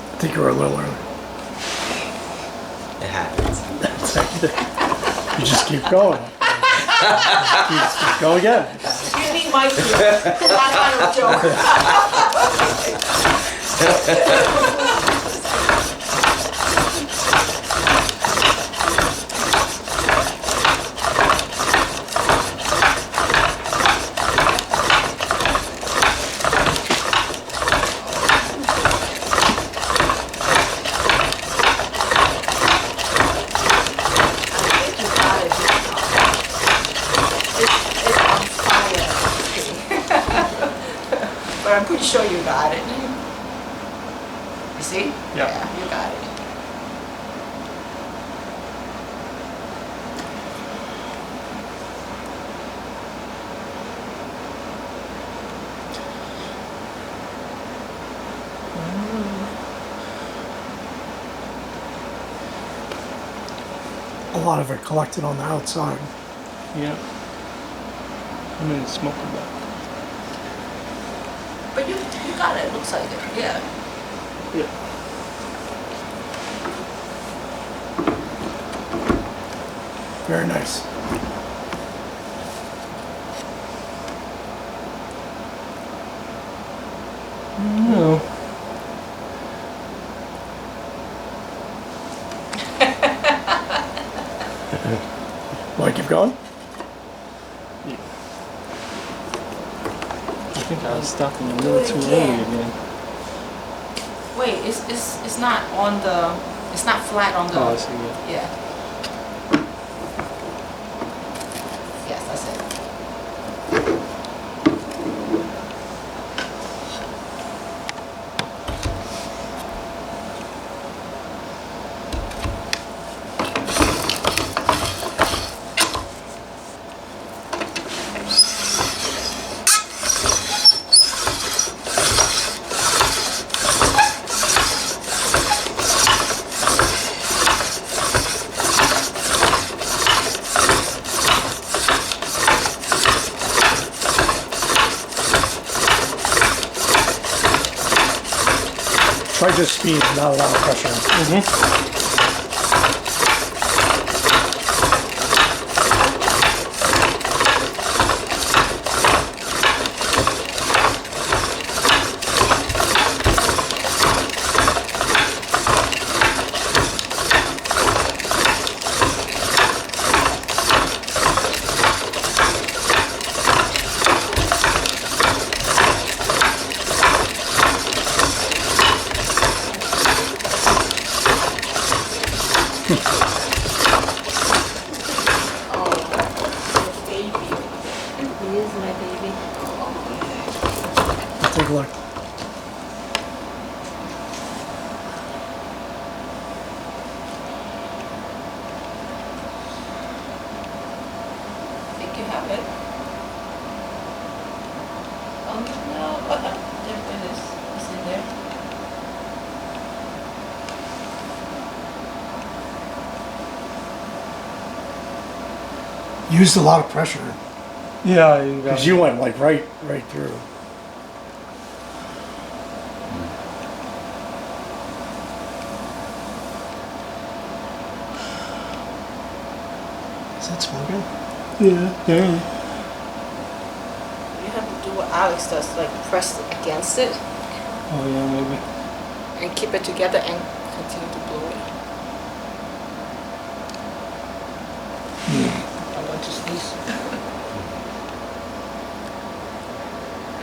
I think you were a little early. It happens. You just keep going. Just go again. You need my cue. That kind of joke. But I'm pretty sure you got it. You see? Yeah. You got it. A lot of it collected on the outside. Yeah. I mean, it's smoking back. But you got it. Looks like it. Yeah. Yeah. Very nice. No. Want to keep going? I think I was stopping a little too early again. Wait, it's not on the. It's not flat on the. Oh, I see. Yeah. Yeah. Yes, that's it. Try just speed, not a lot of pressure. He is my baby. Take a look. I think you have it. No. There it is. It's in there. Used a lot of pressure Yeah, you got because it. you went like right through. Is that smoking? Yeah, yeah. You have to do what Alex does, like press it against it Oh, yeah, maybe. and keep it together and continue to blow it. I want to sneeze.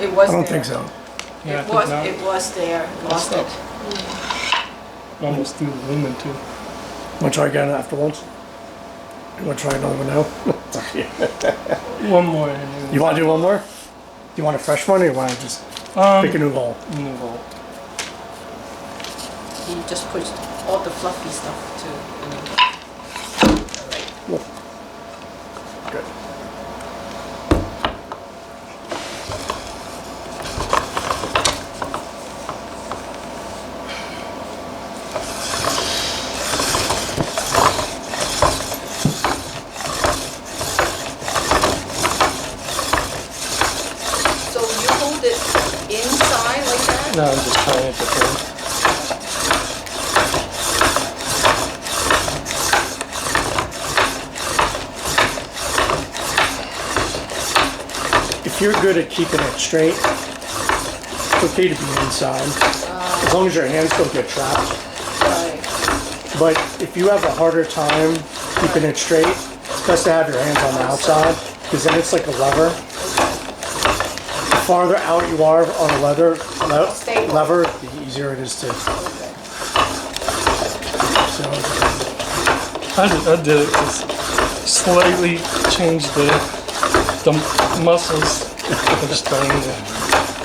It was I don't there. think so. Yeah, I It think was, not. it was there. Lost That's it. Almost through the lumen, too. Want to try again afterwards? You want to try another one now? One more. And then You want to do one more? Do you want a fresh one or you want to just pick a new hole? New hole. He just pushed all the fluffy stuff to. Cool. Good. No, I'm just trying it to thing. If you're good at keeping it straight, it's okay to be inside, as long as your hands don't get trapped. Right. But if you have a harder time keeping it straight, it's best to have your hands on the outside, because then it's like a lever. The farther out you are on a lever, the easier it is to. So, I did it to slightly change the muscles. I'm just trying to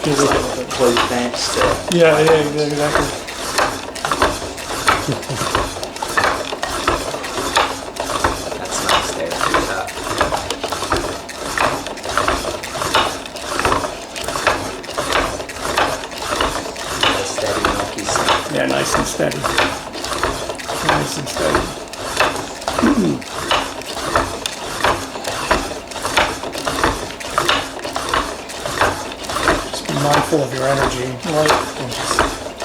feel it a little bit. Close bench still. Yeah, exactly. That's nice there. A steady milky sound. yeah, nice and steady. Nice and steady. Just be mindful of your energy. Right.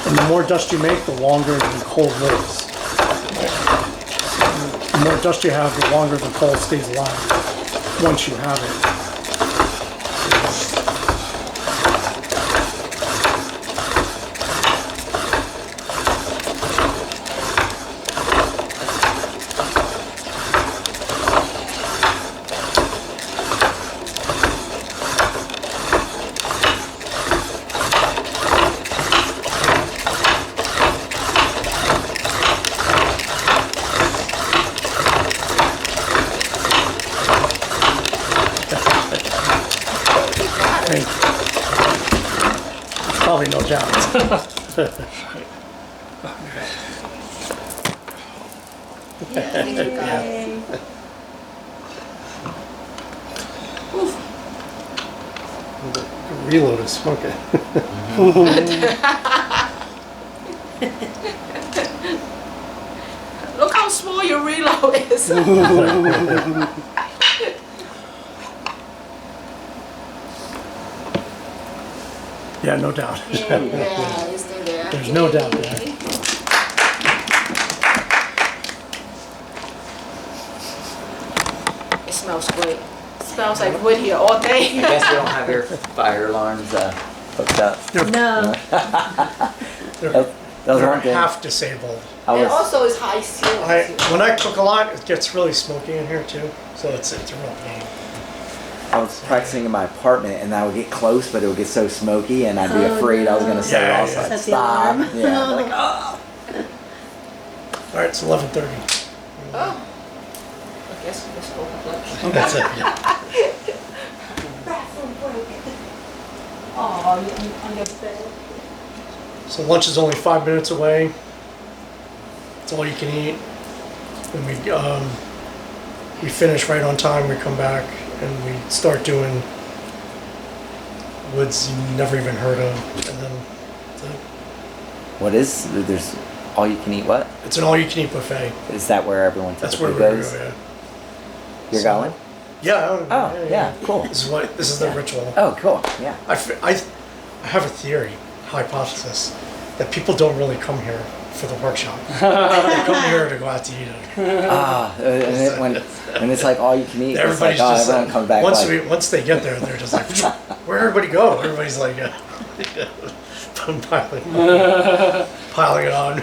And the more dust you make, the longer the coal lives. The more dust you have, the longer the coal stays alive once you have it. Hey, probably no doubt. The reload is smoking. Look how small your reload is. Yeah, no doubt. Yeah, it's still there. There's no doubt there. It smells great. Smells like wood here all I day. guess you don't have your fire alarms hooked up. No. That was They're one thing. half disabled. I And was, also it's high ceiling. When I cook a lot, it gets really smoky in here too, so it's a real pain. I was practicing in my apartment and I would get close, but it would get so smoky and I'd be Oh, afraid I was no. going to set Yeah, it off. yeah. So I'd Set the stop. alarm. Yeah. I'd be like, oh. All right, it's 11:30. Oh. I guess we just go for lunch. That's it. Yeah. Bathroom break. Oh, you on your bed. So lunch is only 5 minutes away. It's all you can eat. And we finish right on time. We come back and we start doing woods you never even heard of. And then What is, there's all you can eat what? it's an all-you-can-eat buffet. Is that where everyone That's where typically we're goes? going. You're So- going? Yeah. Oh, yeah, cool. This is the ritual. Oh, cool. Yeah. I have a theory, hypothesis, that people don't really come here for the workshop. They come here to go out to eat it. When it's like all you can eat, it's Everybody's like, oh, just everyone comes back like, once they get there, they're just like, where'd everybody go? Everybody's like, piling it on.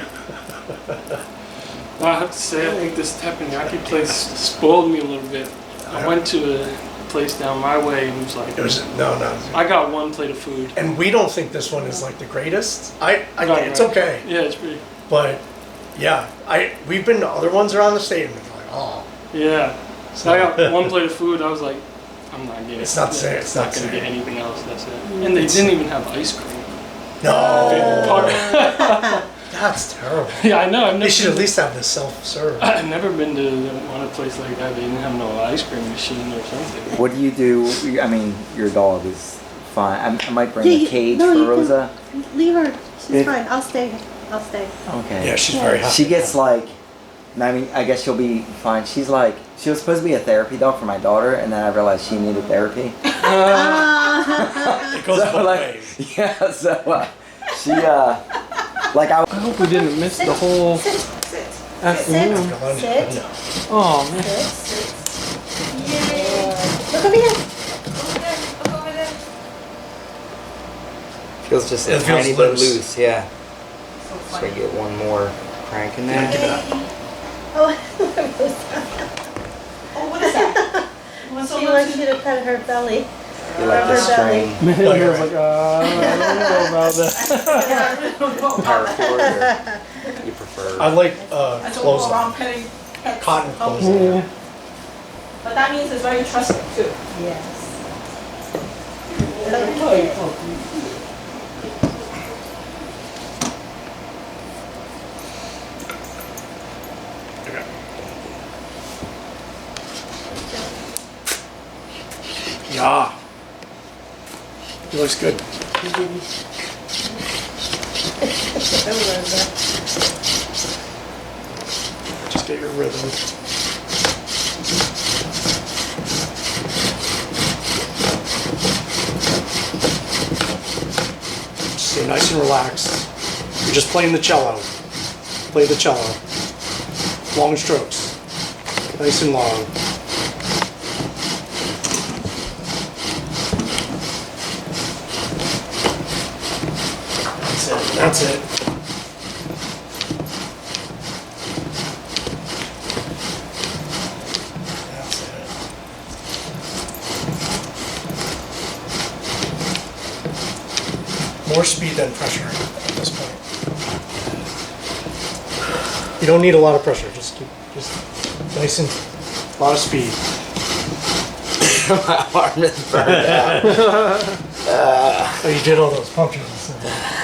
I have to say, I think this teppanyaki place spoiled me a little bit. I went to a place down my way and it was like, It was no. I got one plate of food. And we don't think this one is like the greatest. Right, It's right. okay, Yeah, it's pretty. but yeah, we've been to other ones around the state and we're like, oh, Yeah. So I got one plate of food. I was like, I'm not getting. It's not the same, It's it's not not the gonna get same. anything else. That's it. And they didn't even have ice cream. no, that's terrible. Yeah, I know. I've They never. should at Been, least have the self-serve. I've never been to one place like that. They didn't have no ice cream machine or something. what do you do? I mean, your dog is fine. I might bring Yeah, a you- cage no, for you can- Rosa. Leave her. She's If- fine. I'll stay. Okay. Yeah, she's very happy. She gets like, I mean, I guess she'll be fine. She's like, she was supposed to be a therapy dog for my daughter, and then I realized she needed therapy. It goes both like, ways. yeah, so she, like I I hope we didn't miss the whole afternoon. Sit. Oh man. Sit. Look over here. Look over there. feels just a It feels tiny bit loose. loose, yeah. So So I funny. get one more crank in Yeah, there. give it up. Oh, Oh, what is that? You want she someone wants to- you to pet her belly. You like the Rubber belly. string Man, Oh, I you're was right. like, I don't know about that. paracord, or you prefer? I like I don't go clothes around on. petting pets. Cotton clothes on. Yeah. But that means it's very trusting too. Yes. Yeah. It looks good. Just get your rhythm. Stay nice and relaxed. You're just playing the cello. Play the cello. Long strokes. Nice and long. That's it. That's it. That's it. More speed than pressure at this point. You don't need a lot of pressure. Just nice and a lot of speed. My arm is burned out. Oh, you did all those punctures and stuff.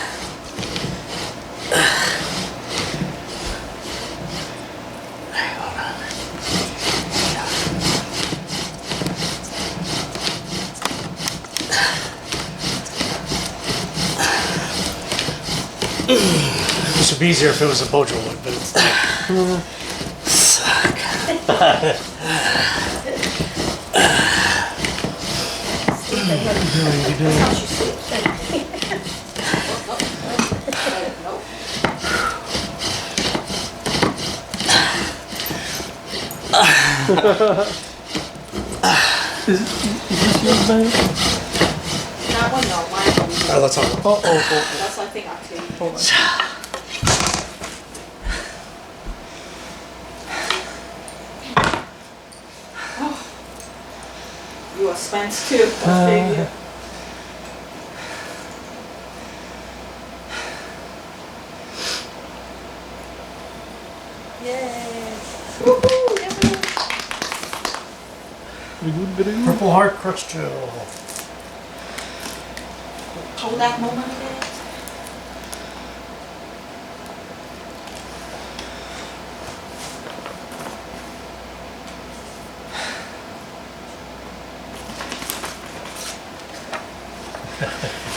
This would be easier if it was a Bojo wood, but it's not. That's how she sleeps. Nope. Is this yours, man? That one, no, mine. All right, let's talk. Oh. That's I think actually. Hold on. You are Spence too. I'll save you. Purple Heart Crutch Drill. Kodak moment there.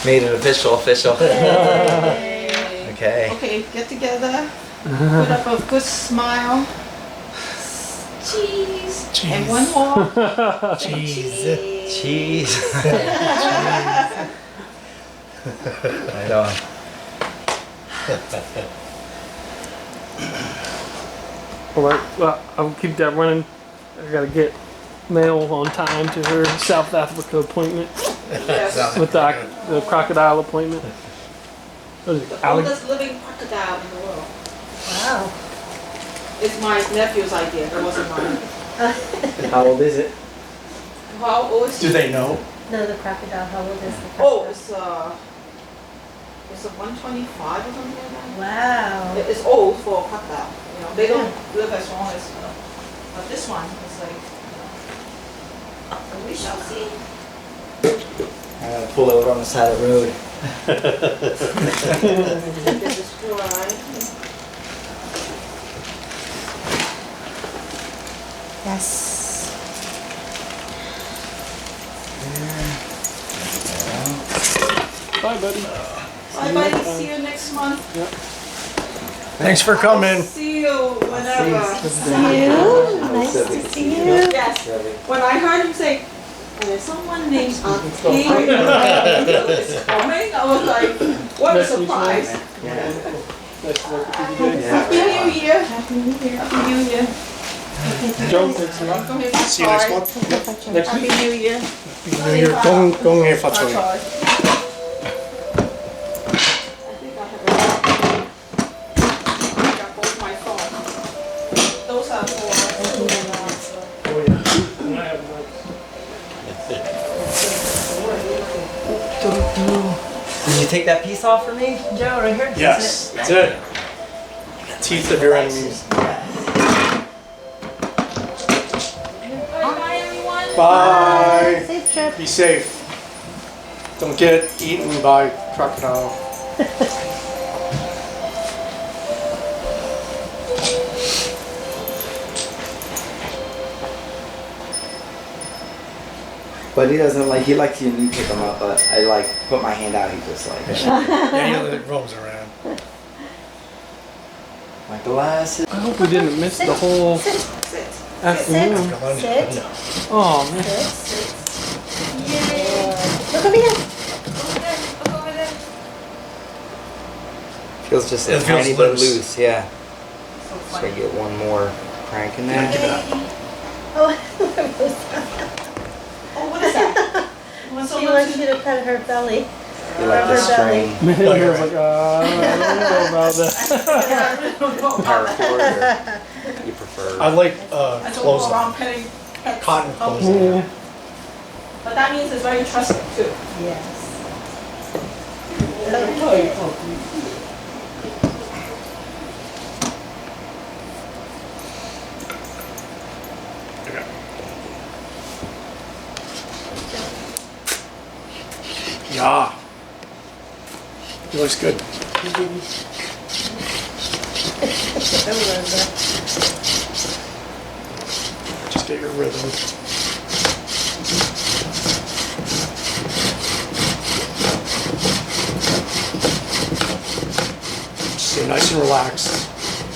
Made it official. Yay. Okay. Okay, get together. Put up a good smile. Cheese. And one more. Cheese. Cheese. Right on. Alright, well, I'll keep that running. I gotta get mail on time to her South Africa appointment Yes. with the crocodile appointment. What is it? The oldest living crocodile in the world. Wow. It's my nephew's idea. It wasn't mine. How old is it? How old is Do he? they know? No, the crocodile. How old is the Oh, crocodile? it's a 125 or something like that. Wow. It's old for a crocodile. You know, they don't live as long as, but this one is like, so we shall see. I'm gonna pull over on the side of the road. This is dry. Yes. Bye, buddy. Bye bye, see you next month. Thanks for coming. See you whenever. See you. Nice to see you. Yes, when I heard him say, And there's someone named Octavia is coming. I was like, what a Next week's surprise. Nice to work with you today. Happy New Year. Happy New Year. Happy New Year. Joe, next month. Come here, See you next month. Next Happy week. New Year. New Year. Gong Hei Fat Shui. I think I have I got both my phone. Those are for. Oh, yeah. And I have mine. Did you take that piece off for me, Joe, right here? Yes, that's it. Teeth of your enemies. Bye, everyone. Bye. Safe trip. Be safe. Don't get eaten by crocodile. But he doesn't like, he likes you and you pick him up, but I like put my hand out, he just like, Yeah, he roams around. my glasses. I hope we didn't miss the whole Sit. afternoon. Sit. No. Oh, man. Sit. Yay. Look over here. Look over there. Feels just a It feels tiny bit loose. loose, yeah. So So I funny. get one more crank in Yeah, there. give it up. Oh, Oh, what is that? What's she over wants to- you to pet her belly. You like the Rubber belly. string Man, Oh, I you're was right. like, I don't know about that. Yeah, I really don't know about paracord that. or you prefer? I like I don't go clothes around on. petting pets. Cotton Oh, clothes on. Yeah. But that means it's very trusting too. Yes. Yeah. He looks good. Just get your rhythm. Stay nice and relaxed.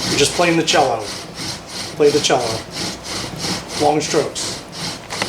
You're just playing the cello. Play the cello. Long strokes.